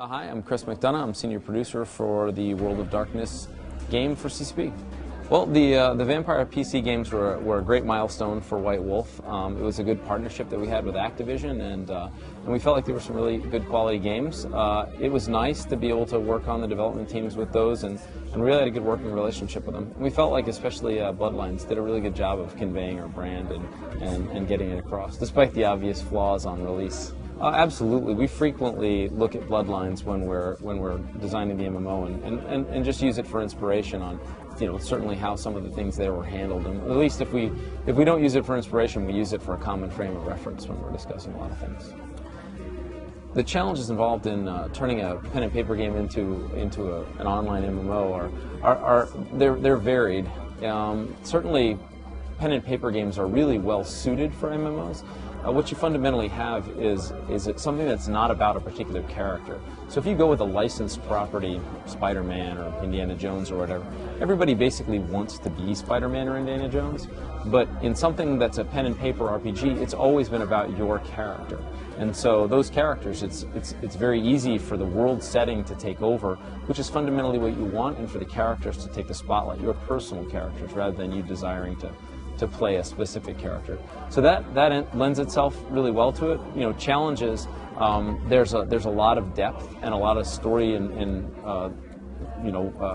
Hi, I'm Chris McDonough. I'm senior producer for the World of Darkness game for CCP. Well, the Vampire PC games were a great milestone for White Wolf. It was a good partnership that we had with Activision, and we felt like there were some really good quality games. It was nice to be able to work on the development teams with those, and really had a good working relationship with them. And we felt like especially Bloodlines did a really good job of conveying our brand and getting it across, despite the obvious flaws on release. Absolutely. We frequently look at Bloodlines when we're designing the MMO and just use it for inspiration on, certainly how some of the things there were handled. And at least if we don't use it for inspiration, we use it for a common frame of reference when we're discussing a lot of things. The challenges involved in turning a pen and paper game into an online MMO they're varied. Certainly, pen and paper games are really well suited for MMOs. What you fundamentally have is something that's not about a particular character. So if you go with a licensed property, Spider-Man or Indiana Jones or whatever, everybody basically wants to be Spider-Man or Indiana Jones. But in something that's a pen and paper RPG, it's always been about your character. And so those characters, it's very easy for the world setting to take over, which is fundamentally what you want, and for the characters to take the spotlight, your personal characters, rather than you desiring to play a specific character. So that lends itself really well to it. Challenges, there's a lot of depth and a lot of story and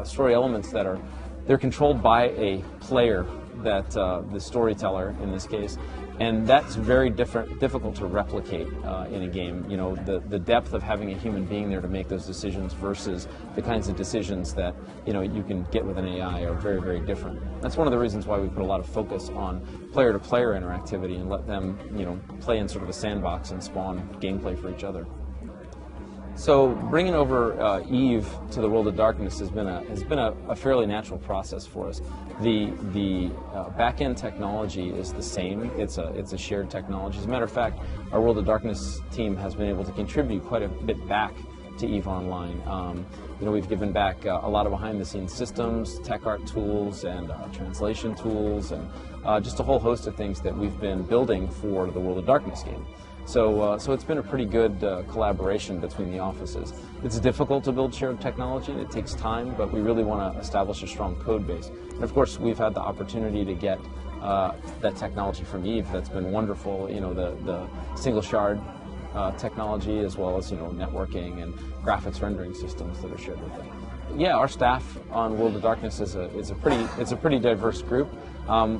story elements that they're controlled by a player, that the storyteller in this case, and that's very difficult to replicate in a game. The depth of having a human being there to make those decisions versus the kinds of decisions that you can get with an AI are very, very different. That's one of the reasons why we put a lot of focus on player-to-player interactivity and let them play in sort of a sandbox and spawn gameplay for each other. So bringing over Eve to the World of Darkness has been a fairly natural process for us. The back-end technology is the same. It's a shared technology. As a matter of fact, our World of Darkness team has been able to contribute quite a bit back to EVE Online. We've given back a lot of behind-the-scenes systems, tech art tools, and translation tools, and just a whole host of things that we've been building for the World of Darkness game. So it's been a pretty good collaboration between the offices. It's difficult to build shared technology, and it takes time, but we really want to establish a strong code base. And of course, we've had the opportunity to get that technology from EVE. That's been wonderful. The single shard technology, as well as networking and graphics rendering systems that are shared with them. Yeah, our staff on World of Darkness is a pretty diverse group.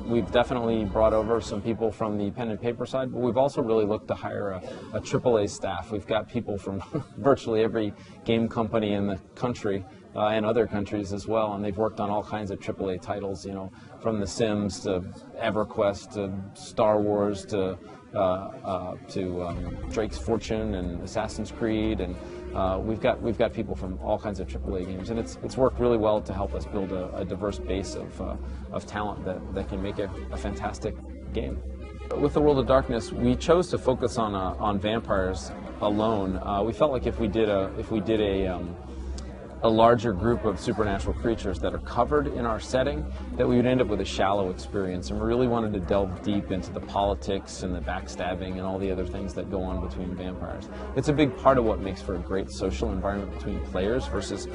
We've definitely brought over some people from the pen and paper side, but we've also really looked to hire a AAA staff. We've got people from virtually every game company in the country and other countries as well, and they've worked on all kinds of AAA titles, from The Sims to EverQuest to Star Wars to Drake's Fortune and Assassin's Creed, and we've got people from all kinds of AAA games, and it's worked really well to help us build a diverse base of talent that can make a fantastic game. With the World of Darkness, we chose to focus on vampires alone. We felt like if we did a larger group of supernatural creatures that are covered in our setting, that we would end up with a shallow experience, and we really wanted to delve deep into the politics and the backstabbing and all the other things that go on between vampires. It's a big part of what makes for a great social environment between players versus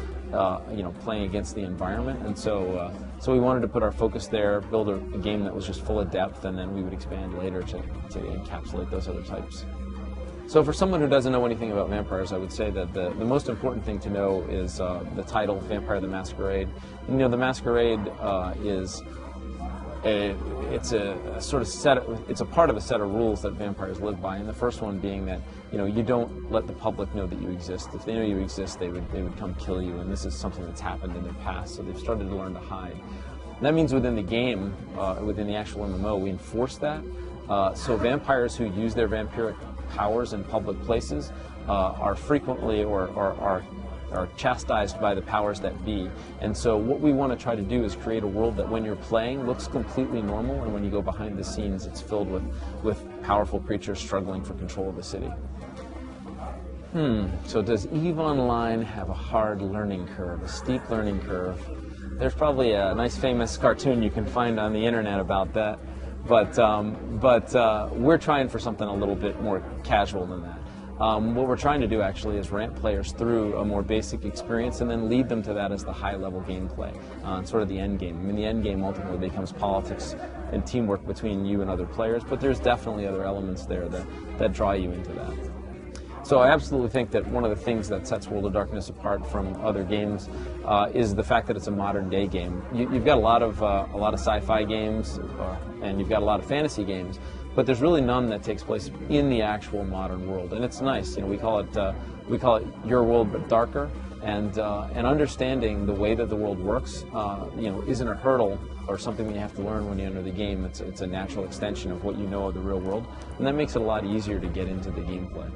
playing against the environment, and so we wanted to put our focus there, build a game that was just full of depth, and then we would expand later to encapsulate those other types. So for someone who doesn't know anything about vampires, I would say that the most important thing to know is the title, Vampire the Masquerade. The Masquerade it's a part of a set of rules that vampires live by, and the first one being that you don't let the public know that you exist. If they know you exist, they would come kill you, and this is something that's happened in their past, so they've started to learn to hide. And that means within the game, within the actual MMO, we enforce that. So vampires who use their vampiric powers in public places are frequently or are chastised by the powers that be. And so what we want to try to do is create a world that when you're playing looks completely normal, and when you go behind the scenes it's filled with powerful creatures struggling for control of the city. So does EVE Online have a hard learning curve, a steep learning curve? There's probably a nice famous cartoon you can find on the internet about that. But we're trying for something a little bit more casual than that. What we're trying to do actually is ramp players through a more basic experience and then lead them to that as the high-level gameplay, sort of the end game. I mean, the end game ultimately becomes politics and teamwork between you and other players, but there's definitely other elements there that draw you into that. So I absolutely think that one of the things that sets World of Darkness apart from other games is the fact that it's a modern-day game. You've got a lot of sci-fi games, and you've got a lot of fantasy games, but there's really none that takes place in the actual modern world, and it's nice. You know, we call it your world but darker, and understanding the way that the world works, you know, isn't a hurdle or something that you have to learn when you enter the game. It's a natural extension of what you know of the real world, and that makes it a lot easier to get into the gameplay.